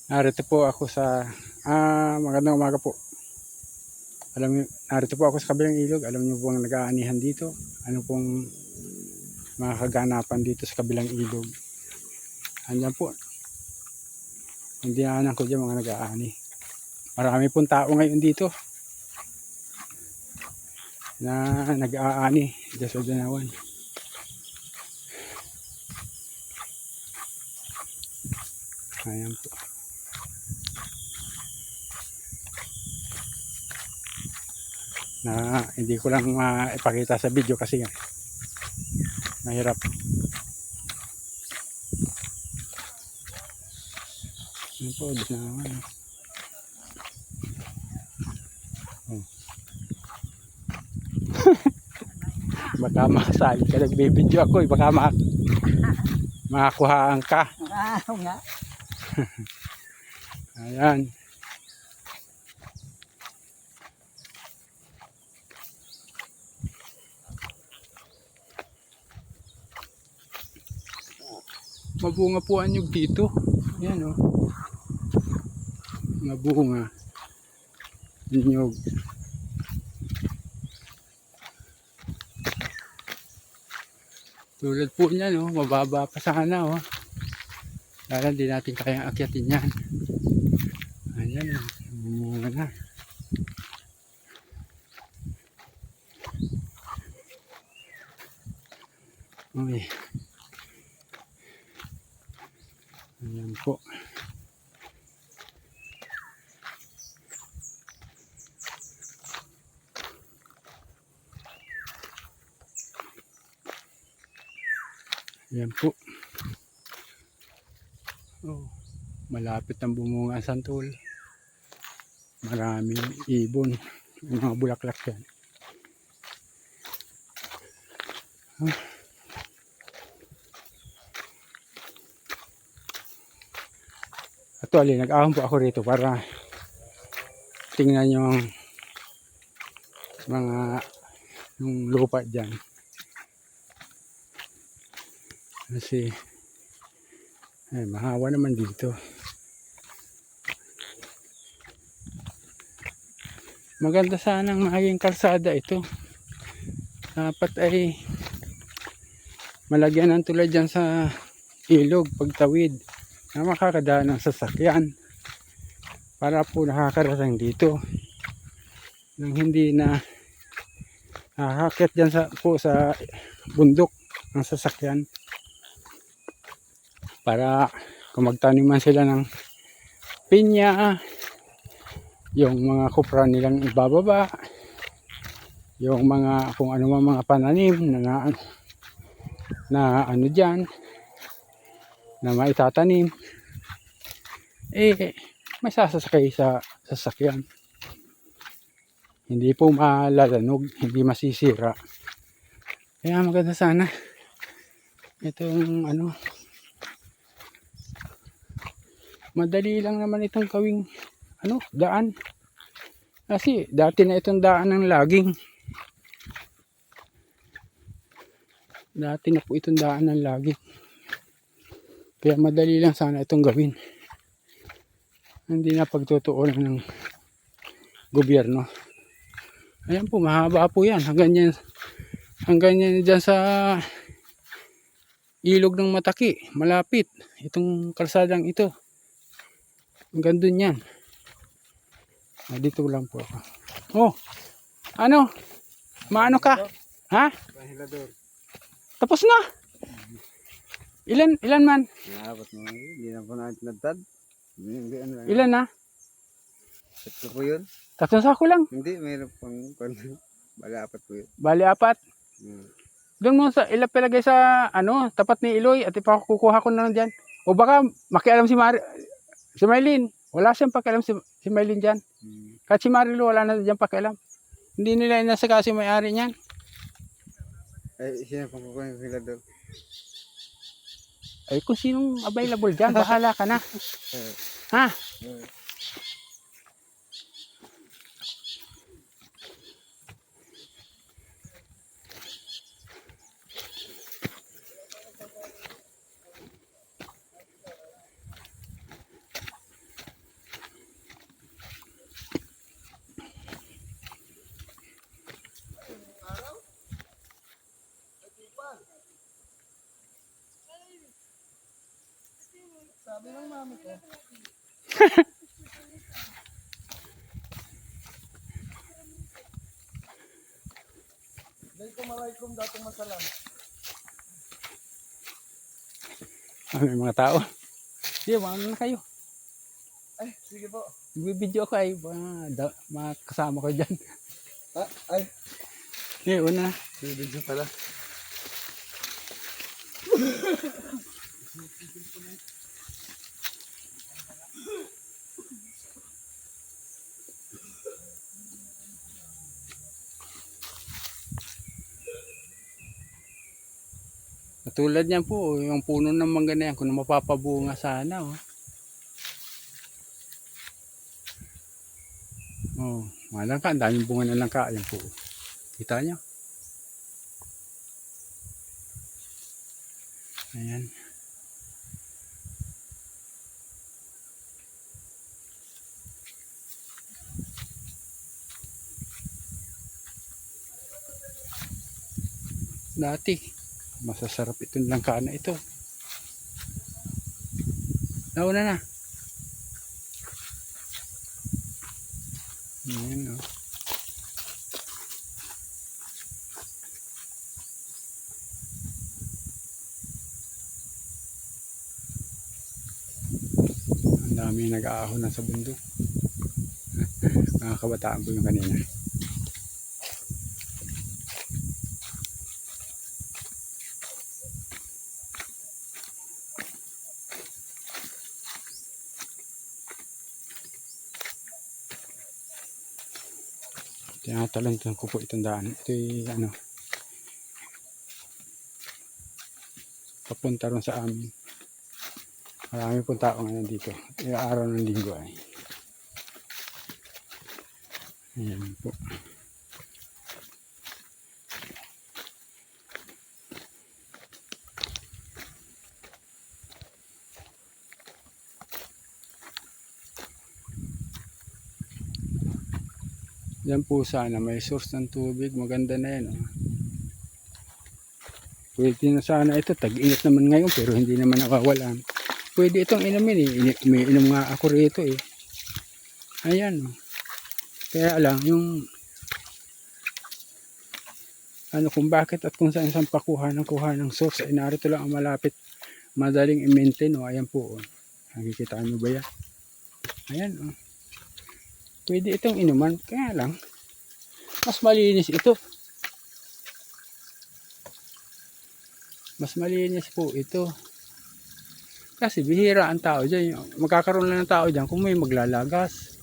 Narito po ako sa magandang umaga po. Narito po ako sa kabilang ilog. Alam niyo po ang nag-aanihan dito. Ano pong mga kaganapan dito sa kabilang ilog. Andiyan po. Hindi naanan ko dyan mga nag-aani. Marami pong tao ngayon dito na nag-aani dyan sa Danawan. Ayan po. Na hindi ko lang maipakita sa video kasi mahirap. Ayan po, Danawan. Oh. Baka masali ka, nagbibideo ako eh. Baka makakuhaan ka. Nga. Ayan. Mabunga po ang nyug dito. Ayan o. Mabunga. Nyug. Tulad po niyan o. Mababa pa sana o. Lalo hindi natin kayang akyatin yan. Ayan o. Mabunga na. Uy. Ayan po. Ayan po. Oh, malapit ang bumunga ang santol. Maraming ibon. Yung mga bulaklak yan. Actually, nag-ahon po ako rito para tingnan yung mga yung lupa dyan. Kasi mahawa naman dito. Maganda sanang maging kalsada ito. Dapat ay malagyan ng tulad dyan sa ilog pagtawid na makakadaan ng sasakyan para po nakakarating dito nang hindi na nakakakit dyan sa bundok ng sasakyan. Para kung magtaniman sila ng pinya, yung mga kupra nilang ibababa, yung mga kung ano mga pananim na ano dyan na maitatanim, may sasakay sa sasakyan. Hindi po malalanog, hindi masisira. Kaya maganda sana itong ano, madali lang naman itong gawing ano, daan. Kasi dati na itong daan ng laging. Dati na po itong daan ng laging. Kaya madali lang sana itong gawin. Hindi na pagtutuunan ng gobyerno. Ayan po, mahaba po yan. Hanggang yan dyan sa ilog ng Mataki. Malapit. Itong kalsadang ito. Hanggang dun yan. Dito lang po ako. Oh, ano? Maano ka? Ha? Tapos na. Ilan man? Dapat mo, hindi na po natin nagtad. Ilan na? Ito po yun. 3 sako lang. Hindi, mayroon pang bali apat po yun. Bali 4. Doon mo sa ilapilagay sa ano, tapat ni Iloy at ipakukuha ko na lang diyan. O baka makialam si Maylin. Wala siyang pakialam si Maylin diyan. Kahit si Marilo wala na diyan pakialam. Hindi nila inasikaso yung may-ari niyan. Ay, sino pang kukuha yung filador? Ay kung sinong available diyan, bahala ka na. Ha? Sabi ng mami ko. Assalamualaikum datong masalam. May mga tao. Sige, ano na kayo. Ay, sige po. Video ako ay mga kasama ko dyan. Ah, ay. Sige, una. Video pala. Katulad niyan po, yung puno ng mangga na yan, kung mapapabunga sana. Oh, oh mga langka, ang daming bunga ng langka. Ayan po. Kita nyo? Ayan. Dati, masasarap itong langka na ito. Nauna na. Ayan, oh. Ang dami nag-aahon na sa bundok. Mga kabataan po yung kanina. Tinatalantan ko po itong daan. Ito ay ano, papunta ron sa amin. Marami pong tao ngayon dito. Yung araw ng linggo ay. Ayan po. Yan po sana may source ng tubig. Maganda na yan. Oh. Pwede na sana ito. Tag-init naman ngayon pero hindi naman nakawalan. Pwede itong inumin eh. May inom nga ako rito eh. Ayan. Oh. Kaya lang yung ano kung bakit at kung saan pakuha ng source ay narito lang ang malapit. Madaling i-maintain. Oh. Ayan po. Oh. Nakikita nyo ba yan? Ayan. Oh. Pwede itong inuman. Kaya lang mas malinis ito. Mas malinis po ito. Kasi bihira ang tao dyan. Magkakaroon lang ng tao dyan kung may maglalagas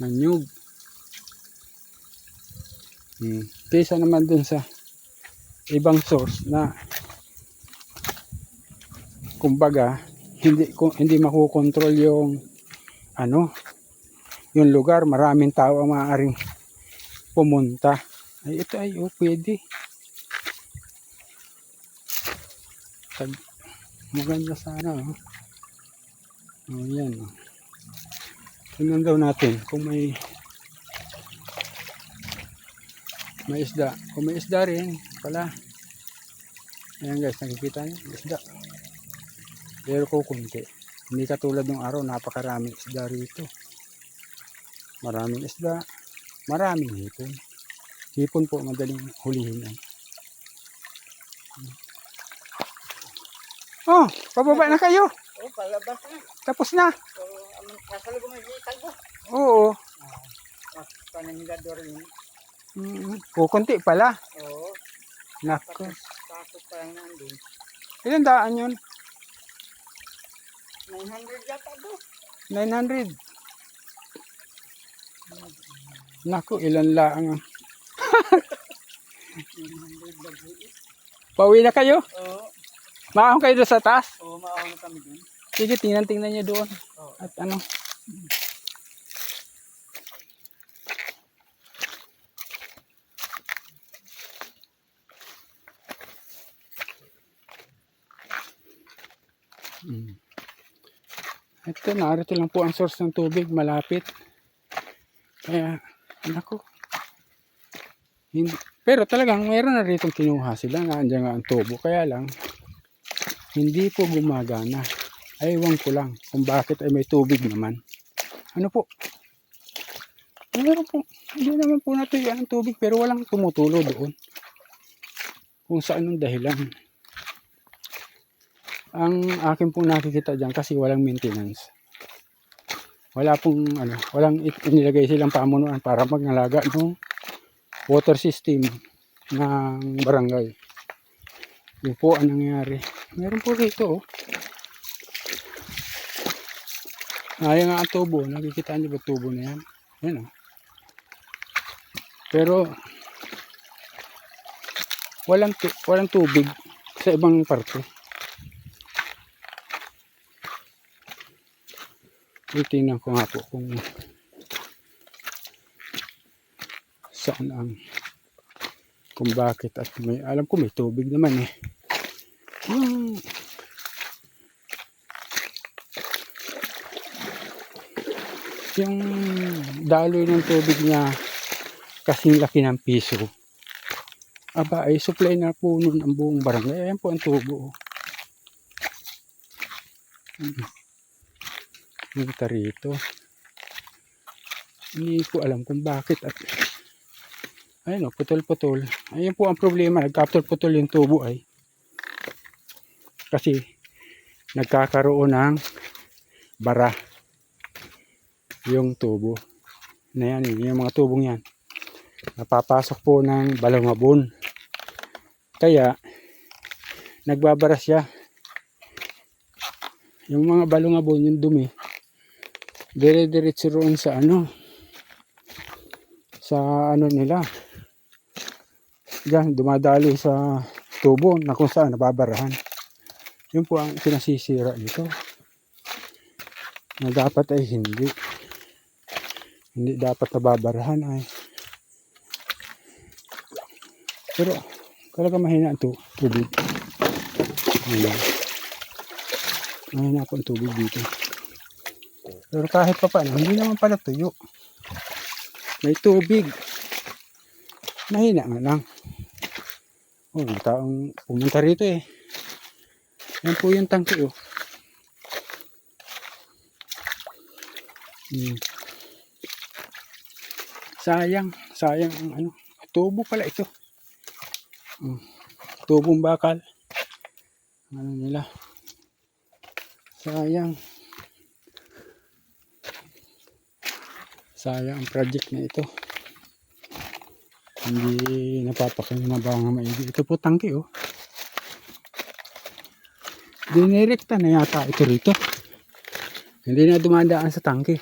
ng nyug. Kaysa naman dun sa ibang source na kumbaga hindi makukontrol yung ano yung lugar, maraming tao ang maaaring pumunta. Ay ito ay pwede. Maganda sana oh. Oh yan oh. Tingnan daw natin kung may isda. Kung may isda rin pala. Ayan guys, nakikita niyo isda. Pero kukunti. Hindi katulad ng araw, napakaraming isda rito. Maraming isda, maraming hipon. Hipon po madaling hulihin yan. Oh, pababa na kayo. Oh, palabas na. Tapos na. So, nasa loob may talbo. Oo. Panamilador yun. Kukunti pala. Oo. Nako. Takot pa lang nandun. Ilan daan yun? 900 yata do. 900. Nako, ilan laang. 900 bago. Pauwi na kayo? Oo. Maahon kayo doon sa taas? Oo, maahon kami dun. Sige, tingnan nyo doon. Oo. At ano? Ito, narito lang po ang source ng tubig, malapit. Kaya, nako. Hindi, pero talagang mayroon na rito kinuha sila. Nandiyan nga ang tubo. Kaya lang, hindi po gumagana. Ay, ewan ko lang kung bakit ay may tubig naman. Ano po? Meron po. Hindi naman po natuyuan ang tubig pero walang tumutulo doon. Kung saan ang dahilan. Ang akin pong nakikita dyan kasi walang maintenance. Wala pong walang inilagay silang pamunuan para magngalaga ng water system ng barangay. Yun po ang nangyari. Meron po rito oh. Ayan nga ang tubo. Nakikita niyo ba tubo na yan? Yan oh. Pero walang tubig sa ibang parte. Tingnan ko nga po kung saan kung bakit at alam ko may tubig naman eh. Yung daloy ng tubig niya kasing laki ng piso. Aba ay supply na po nun ang buong barangay. Ayan po ang tubo. Nakita rito. Hindi ko alam kung bakit at ayun o, putol-putol. Ayun po ang problema. Nagkaputol-putol yung tubo ay kasi nagkakaroon ng bara yung tubo na yan, yung mga tubong yan napapasok po ng balongabon kaya nagbabara siya yung mga balongabon, yung dumi dire-diretso roon sa nila dyan, dumadali sa tubo na kung saan nababarahan. Yun po ang pinasisira nito na dapat ay hindi dapat nababarahan ay pero talaga mahina ang tubig. Mahina po ang tubig dito pero kahit pa paano hindi naman pala tuyo, may tubig, mahina nga lang. May taong pumunta rito eh. Yan po yung tangke oh. Sayang ang tubo pala ito. Tubong bakal. Nila. Sayang ang project na ito. Hindi napapakinabangan maigi. Ito po tangke oh. Dinirekta na yata ito rito. Hindi na dumadaan sa tangke.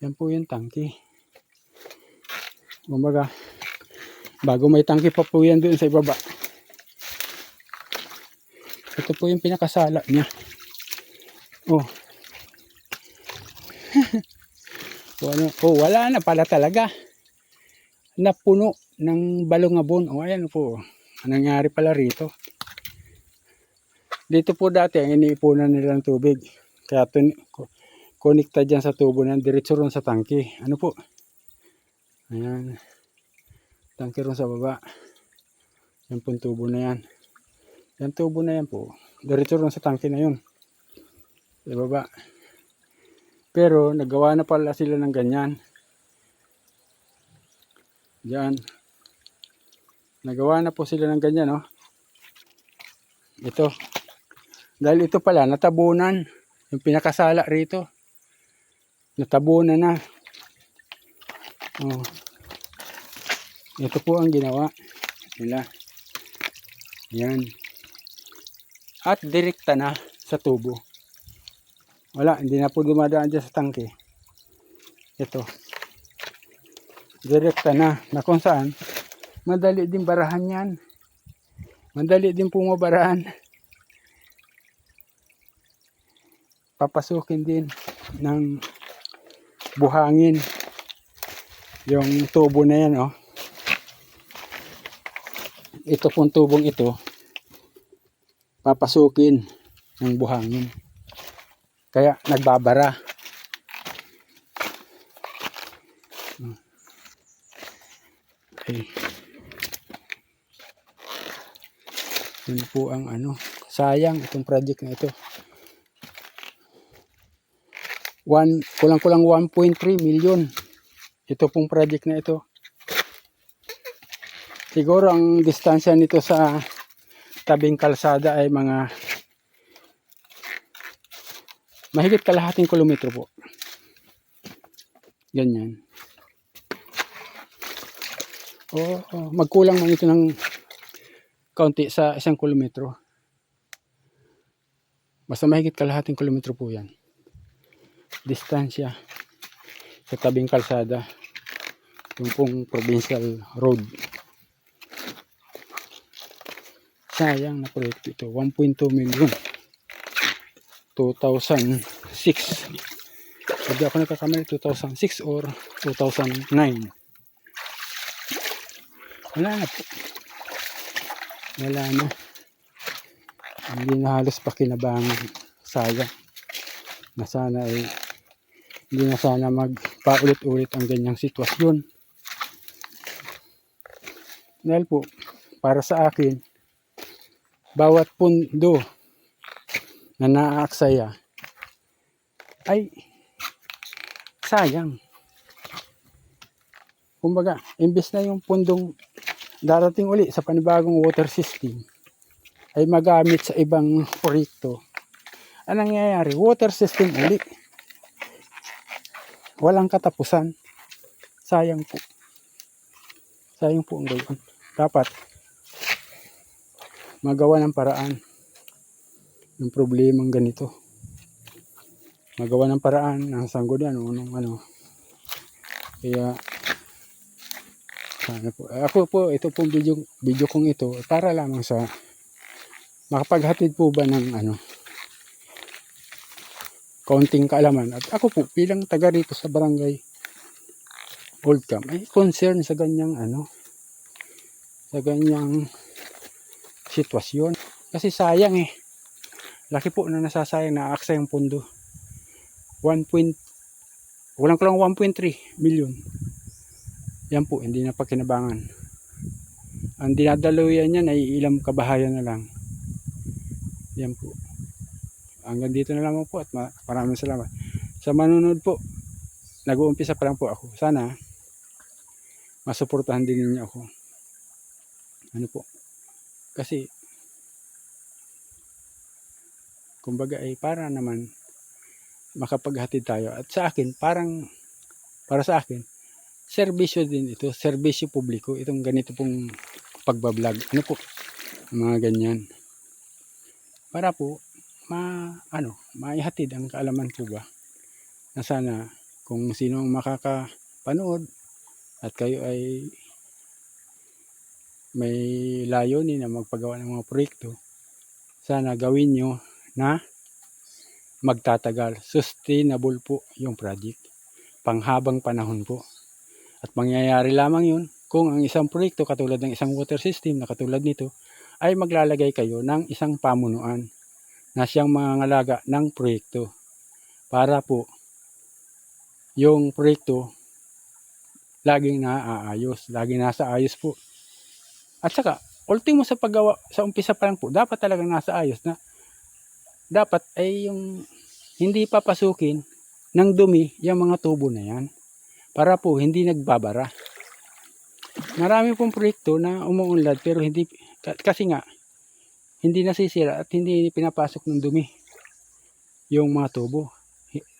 Yan po yung tangke. Kumbaga, bago may tangke pa po yan doon sa ibaba. Ito po yung pinakasala niya. Wala na pala talaga. Napuno ng balongabon. Ayan po. Anong nangyari pala rito? Dito po dati ang iniipunan nila ng tubig. Kaya konekta dyan sa tubo na diretso ron sa tangke. Ano po? Ayan. Tangke ron sa baba. Yan po tubo na yan. Yan tubo na yan po. Diretso ron sa tangke na yun. Sa baba. Pero nagawa na pala sila ng ganyan. Diyan. Nagawa na po sila ng ganyan oh. Ito. Dahil ito pala natabunan. Yung pinakasala rito. Natabunan na. Ito po ang ginawa nila. Yan. At direkta na sa tubo. Wala, hindi na po dumadaan dyan sa tangke. Ito. Direkta na kung saan madali din barahan yan. Madali din pumabarahan. Papasukin din ng buhangin yung tubo na yan oh. Ito pong tubong ito papasukin ng buhangin kaya nagbabara. Okay. Yun po ang ano, sayang itong project na ito. Kulang-kulang 1.3 million. Ito pong project na ito. Siguro ang distansya nito sa tabing kalsada ay mga mahigit kalahating kilometro po. Ganyan. Magkulang man ito ng kaunti sa 1 kilometro. Basta mahigit kalahating kilometro po yan. Distansya sa tabing kalsada. Yung pong provincial road. Sayang na proyekto ito. 1.2 million. 2006. Hindi ako nagkakamali. 2006 or 2009. Wala na po. Wala na. Hindi na halos pakinabangan. Sayang. Na sana ay hindi na sana magpaulit-ulit ang ganyang sitwasyon. Dahil po, para sa akin, bawat pundo na naaaksaya ay sayang. Kumbaga, imbes na yung pundong darating uli sa panibagong water system ay magamit sa ibang proyekto, anong nangyayari? Water system uli. Walang katapusan. Sayang po. Sayang po ang gayon. Dapat magawa ng paraan yung problemang ganito. Magawa ng paraan ng sanggunian o ng ano. Kaya sana po. Ako po, ito pong video kong ito para lamang sa makapaghatid po ba ng ano kaunting kaalaman. At ako po bilang taga rito sa barangay Old Camp ay concern sa ganyang ano, sa ganyang sitwasyon. Kasi sayang eh. Laki po na nasasayang, naaksa yung pundo. Walang kulang 1.3 million. Yan po, hindi na pakinabangan. Ang dinadaluyan niyan ay ilang kabahayan na lang. Yan po. Hanggang dito na lang po at maraming salamat. Sa manunod po, nag-uumpisa pa lang po ako. Sana masuportahan din niyo ako. Ano po? Kasi kumbaga ay para naman makapaghatid tayo. At sa akin, para sa akin, serbisyo din ito. Serbisyo publiko. Itong ganito pong pagbablog. Ano po? Mga ganyan. Para po, maihatid ang kaalaman po ba na sana kung sino ang makakapanood at kayo ay may layunin na magpagawa ng mga proyekto, sana gawin nyo na magtatagal, sustainable po yung project, panghabang panahon po. At mangyayari lamang yun kung ang isang proyekto katulad ng isang water system na katulad nito ay maglalagay kayo ng isang pamunuan na siyang mangangalaga ng proyekto para po yung proyekto laging naaayos, laging nasa ayos po. At saka, ultimo sa paggawa, sa umpisa pa lang po, dapat talagang nasa ayos na. Dapat ay yung hindi papasukin ng dumi yung mga tubo na yan para po hindi nagbabara. Marami pong proyekto na umuunlad pero hindi, kasi nga hindi nasisira at hindi pinapasok ng dumi yung mga tubo.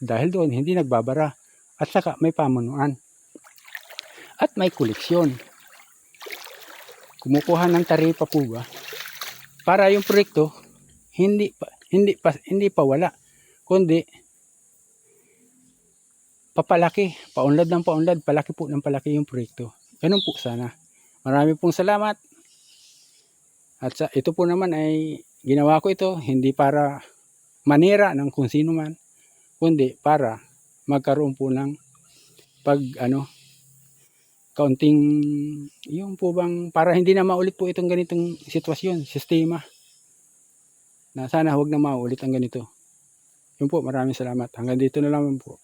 Dahil doon hindi nagbabara at saka may pamunuan at may koleksyon. Kumukuha ng taripa po ba para yung proyekto hindi pa wala, kundi papalaki, paunlad ng paunlad, palaki po ng palaki yung proyekto. Ganun po sana. Marami pong salamat. At ito po naman ay ginawa ko ito hindi para manira ng kung sino man, kundi para magkaroon po ng kaunting yung po bang para hindi na maulit po itong ganitong sitwasyon, sistema. Na sana huwag na maulit ang ganito. Yun po, maraming salamat. Hanggang dito na lang po.